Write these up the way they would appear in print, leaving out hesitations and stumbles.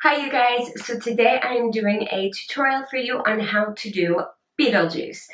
Hi you guys, so today I am doing a tutorial for you on how to do Beetlejuice.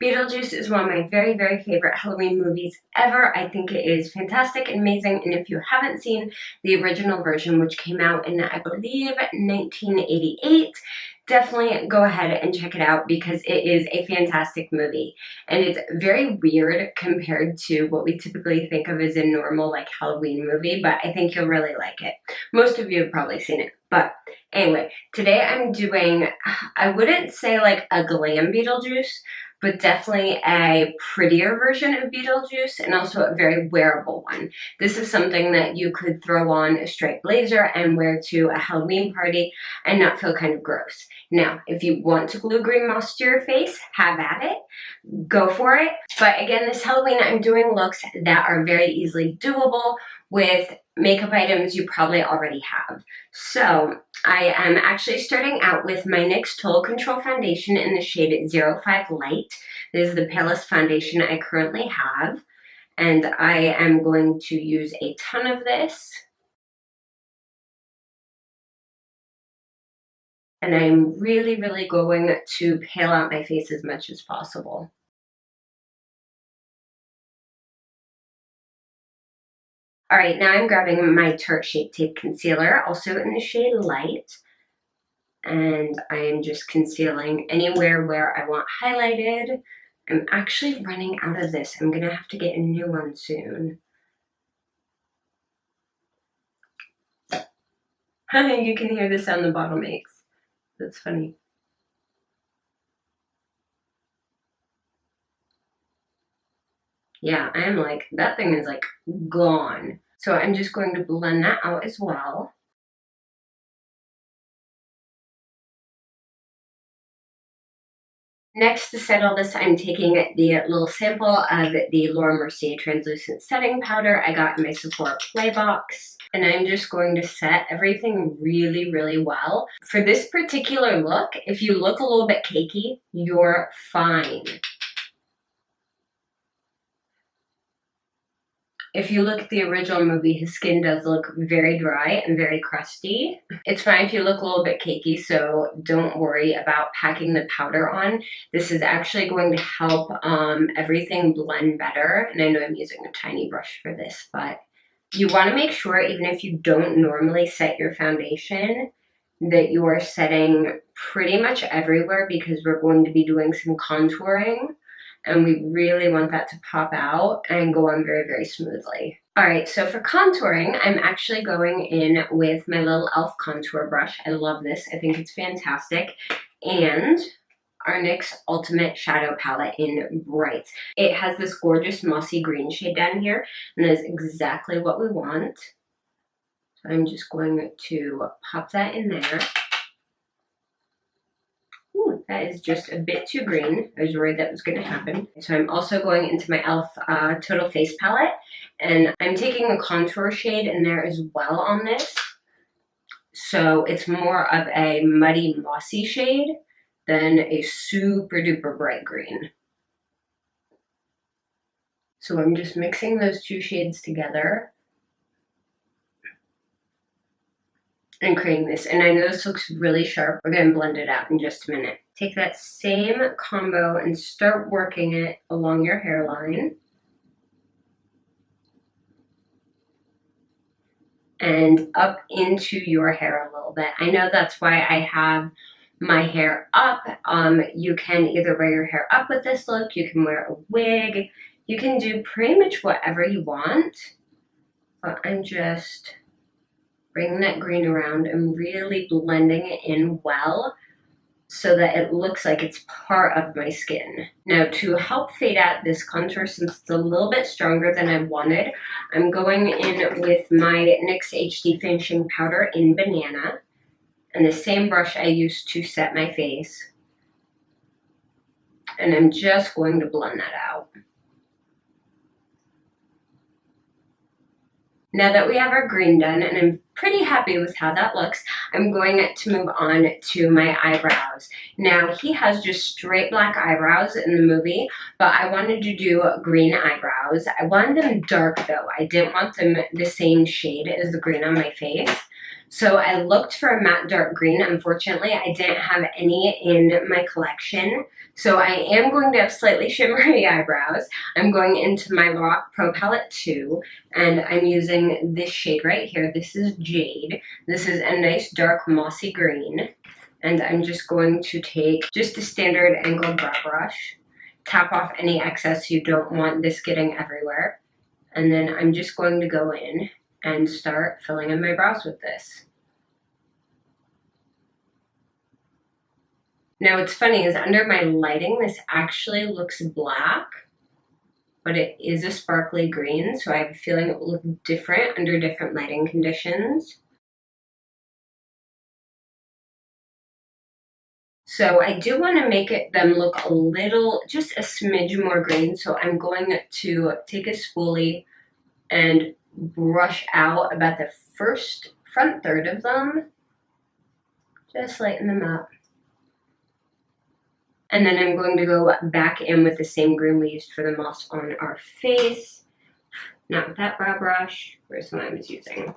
Beetlejuice is one of my very favorite Halloween movies ever. I think it is fantastic and amazing, and if you haven't seen the original version, which came out in I believe 1988, definitely go ahead and check it out because it is a fantastic movie. And it's very weird compared to what we typically think of as a normal like Halloween movie, but I think you'll really like it. Most of you have probably seen it. But anyway, today I'm doing, I wouldn't say like a glam Beetlejuice, but definitely a prettier version of Beetlejuice and also a very wearable one. This is something that you could throw on a striped blazer and wear to a Halloween party and not feel kind of gross. Now, if you want to glue green moss to your face, have at it. Go for it. But again, this Halloween I'm doing looks that are very easily doable with makeup items you probably already have. So I am actually starting out with my NYX Total Control Foundation in the shade 05 Light. This is the palest foundation I currently have, and I am going to use a ton of this. And I'm really going to pale out my face as much as possible. All right, now I'm grabbing my Tarte Shape Tape Concealer, also in the shade Light. And I'm just concealing anywhere where I want highlighted. I'm actually running out of this. I'm gonna have to get a new one soon. You can hear the sound the bottle makes. That's funny. Yeah, I'm like, that thing is like gone. So I'm just going to blend that out as well. Next, to set all this, I'm taking the little sample of the Laura Mercier Translucent Setting Powder I got in my Sephora Play box. And I'm just going to set everything really well. For this particular look, if you look a little bit cakey, you're fine. If you look at the original movie, his skin does look very dry and very crusty. It's fine if you look a little bit cakey, so don't worry about packing the powder on. This is actually going to help everything blend better. And I know I'm using a tiny brush for this, but you want to make sure, even if you don't normally set your foundation, that you are setting pretty much everywhere because we're going to be doing some contouring. And we really want that to pop out and go on very smoothly. All right, so for contouring, I'm actually going in with my little e.l.f. contour brush. I love this. I think it's fantastic. And our NYX Ultimate Shadow Palette in Bright. It has this gorgeous mossy green shade down here, and that is exactly what we want. So I'm just going to pop that in there. Ooh, that is just a bit too green. I was worried that was going to happen. So I'm also going into my e.l.f. Total Face Palette, and I'm taking a contour shade in there as well on this. So it's more of a muddy, mossy shade than a super duper bright green. So I'm just mixing those two shades together and creating this. And I know this looks really sharp. We're going to blend it out in just a minute. Take that same combo and start working it along your hairline. And up into your hair a little bit. I know that's why I have my hair up. You can either wear your hair up with this look, you can wear a wig, you can do pretty much whatever you want. But I'm just bringing that green around and really blending it in well so that it looks like it's part of my skin. Now, to help fade out this contour, since it's a little bit stronger than I wanted, I'm going in with my NYX HD Finishing Powder in Banana, and the same brush I used to set my face. And I'm just going to blend that out. Now that we have our green done, and I'm pretty happy with how that looks, I'm going to move on to my eyebrows. Now, he has just straight black eyebrows in the movie, but I wanted to do green eyebrows. I wanted them dark though. I didn't want them the same shade as the green on my face. So I looked for a matte dark green. Unfortunately, I didn't have any in my collection. So I am going to have slightly shimmery eyebrows. I'm going into my Rock Pro Palette 2, and I'm using this shade right here. This is Jade. This is a nice dark mossy green. And I'm just going to take just a standard angled brow brush, tap off any excess you don't want this getting everywhere. And then I'm just going to go in and start filling in my brows with this. Now what's funny is under my lighting, this actually looks black, but it is a sparkly green, so I have a feeling it will look different under different lighting conditions. So I do want to make them look a little, just a smidge more green, so I'm going to take a spoolie and brush out about the front third of them. Just lighten them up. And then I'm going to go back in with the same green we used for the moss on our face. Not with that brow brush. Where's the one I was using?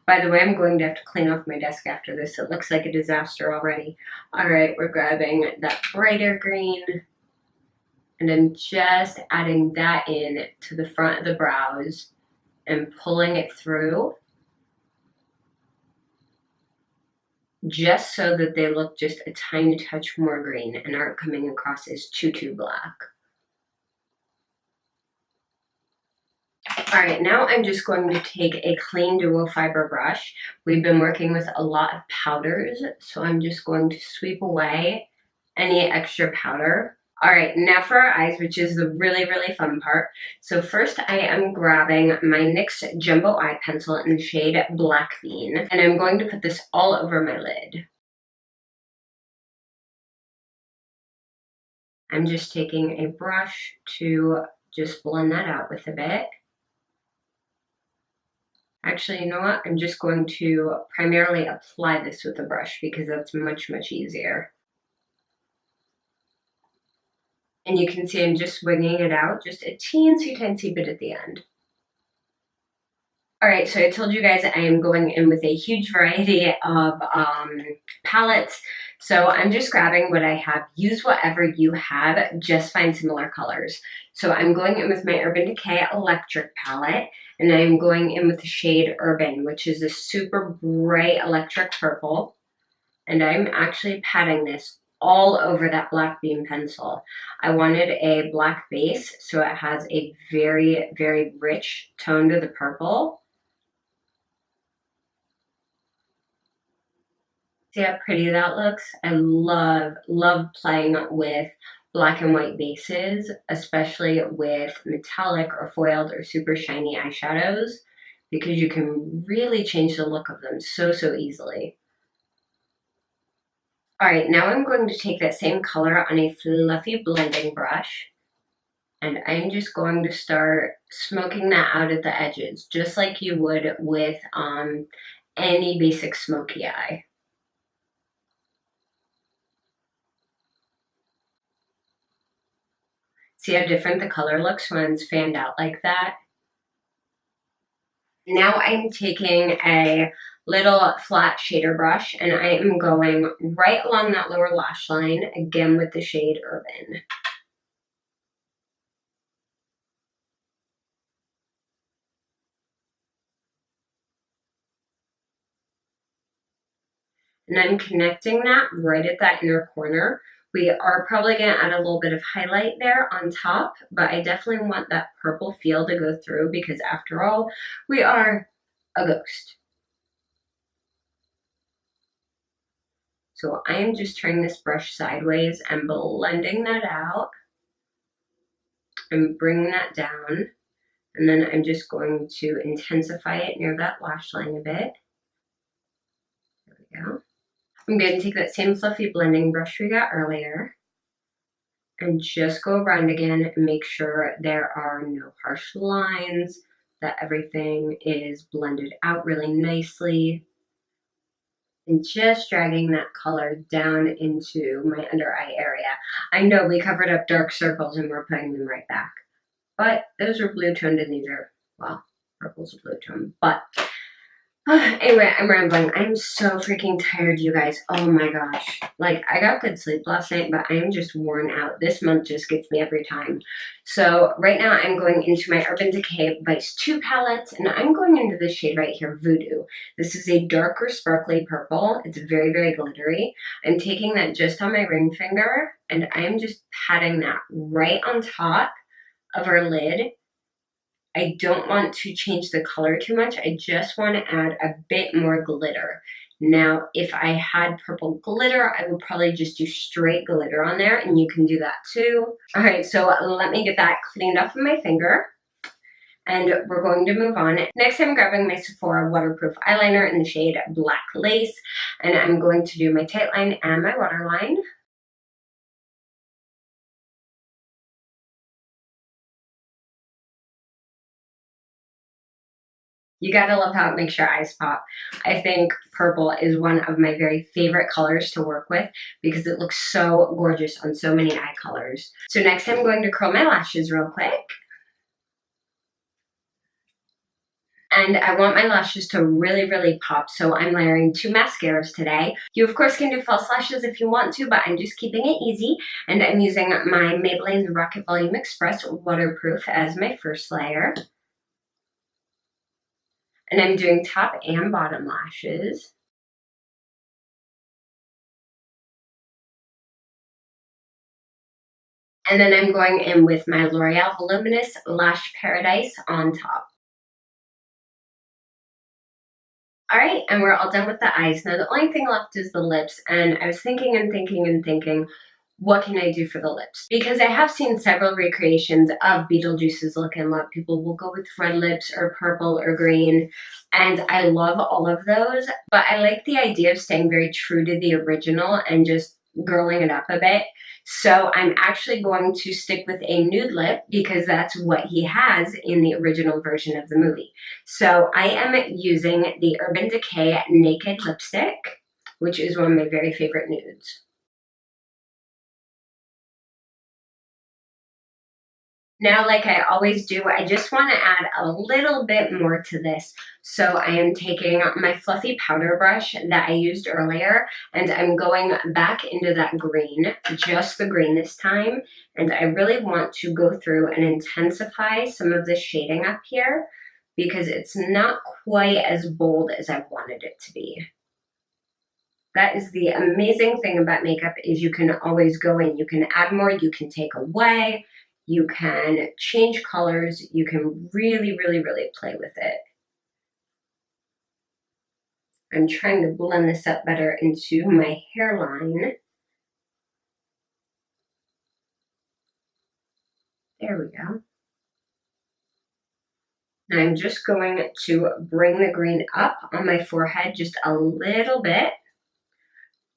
By the way, I'm going to have to clean off my desk after this. It looks like a disaster already. All right, we're grabbing that brighter green. And I'm just adding that in to the front of the brows and pulling it through, just so that they look just a tiny touch more green and aren't coming across as too black. All right, now I'm just going to take a clean dual fiber brush. We've been working with a lot of powders, so I'm just going to sweep away any extra powder. All right, now for our eyes, which is the really fun part. So first I am grabbing my NYX Jumbo Eye Pencil in the shade Black Bean, and I'm going to put this all over my lid. I'm just taking a brush to just blend that out with a bit. Actually, you know what? I'm just going to primarily apply this with a brush because that's much easier. And you can see I'm just winging it out, just a teensy bit at the end. All right, so I told you guys I am going in with a huge variety of palettes. So I'm just grabbing what I have. Use whatever you have, just find similar colors. So I'm going in with my Urban Decay Electric palette, and I'm going in with the shade Urban, which is a super bright electric purple. And I'm actually patting this all over that Black Bean pencil. I wanted a black base, so it has a very rich tone to the purple. See how pretty that looks? I love playing with black and white bases, especially with metallic or foiled or super shiny eyeshadows, because you can really change the look of them so easily. All right, now I'm going to take that same color on a fluffy blending brush, and I'm just going to start smoking that out at the edges, just like you would with any basic smoky eye. See how different the color looks when it's fanned out like that? Now I'm taking a little flat shader brush and I am going right along that lower lash line, again with the shade Urban. And I'm connecting that right at that inner corner. We are probably going to add a little bit of highlight there on top, but I definitely want that purple feel to go through because after all, we are a ghost. So I am just turning this brush sideways and blending that out and bringing that down. And then I'm just going to intensify it near that lash line a bit. There we go. I'm going to take that same fluffy blending brush we got earlier and just go around again and make sure there are no harsh lines, that everything is blended out really nicely. And just dragging that color down into my under eye area. I know we covered up dark circles and we're putting them right back. But those are blue toned and these are, well, purple's a blue tone. But Anyway, I'm rambling. I'm so freaking tired, you guys. Oh my gosh. Like, I got good sleep last night, but I am just worn out. This month just gets me every time. So right now I'm going into my Urban Decay Vice 2 palette, and I'm going into the shade right here, Voodoo. This is a darker sparkly purple. It's very, very glittery. I'm taking that just on my ring finger, and I am just patting that right on top of our lid. I don't want to change the color too much. I just want to add a bit more glitter. Now, if I had purple glitter, I would probably just do straight glitter on there, and you can do that too. All right, so let me get that cleaned off of my finger, and we're going to move on. Next, I'm grabbing my Sephora waterproof eyeliner in the shade Black Lace, and I'm going to do my tight line and my waterline. You gotta love how it makes your eyes pop. I think purple is one of my very favorite colors to work with because it looks so gorgeous on so many eye colors. So next I'm going to curl my lashes real quick. And I want my lashes to really, really pop, so I'm layering 2 mascaras today. You of course can do false lashes if you want to, but I'm just keeping it easy. And I'm using my Maybelline Rocket Volume Express Waterproof as my first layer. And I'm doing top and bottom lashes. And then I'm going in with my L'Oreal Voluminous Lash Paradise on top. All right, and we're all done with the eyes. Now the only thing left is the lips, and I was thinking and thinking and thinking, what can I do for the lips? Because I have seen several recreations of Beetlejuice's look and look. People will go with red lips or purple or green, and I love all of those, but I like the idea of staying very true to the original and just girling it up a bit. So I'm actually going to stick with a nude lip because that's what he has in the original version of the movie. So I am using the Urban Decay Naked Lipstick, which is one of my very favorite nudes. Now, like I always do, I just want to add a little bit more to this. So I am taking my fluffy powder brush that I used earlier, and I'm going back into that green, just the green this time. And I really want to go through and intensify some of the shading up here because it's not quite as bold as I wanted it to be. That is the amazing thing about makeup is you can always go in. You can add more, you can take away. You can change colors. You can really, really, really play with it. I'm trying to blend this up better into my hairline. There we go. And I'm just going to bring the green up on my forehead just a little bit.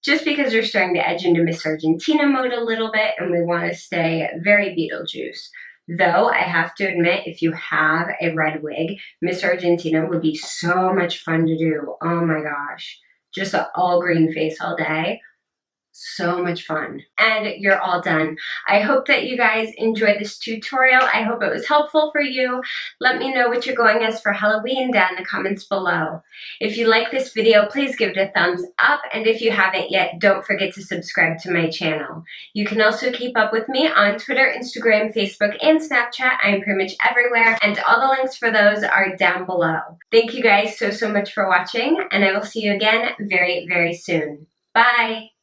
Just because we're starting to edge into Miss Argentina mode a little bit and we want to stay very Beetlejuice. Though I have to admit, if you have a red wig, Miss Argentina would be so much fun to do. Oh my gosh. Just an all green face all day. So much fun. And you're all done. I hope that you guys enjoyed this tutorial. I hope it was helpful for you. Let me know what you're going as for Halloween down in the comments below. If you like this video, please give it a thumbs up. And if you haven't yet, don't forget to subscribe to my channel. You can also keep up with me on Twitter, Instagram, Facebook, and Snapchat. I'm pretty much everywhere. And all the links for those are down below. Thank you guys so much for watching. And I will see you again very, very soon. Bye.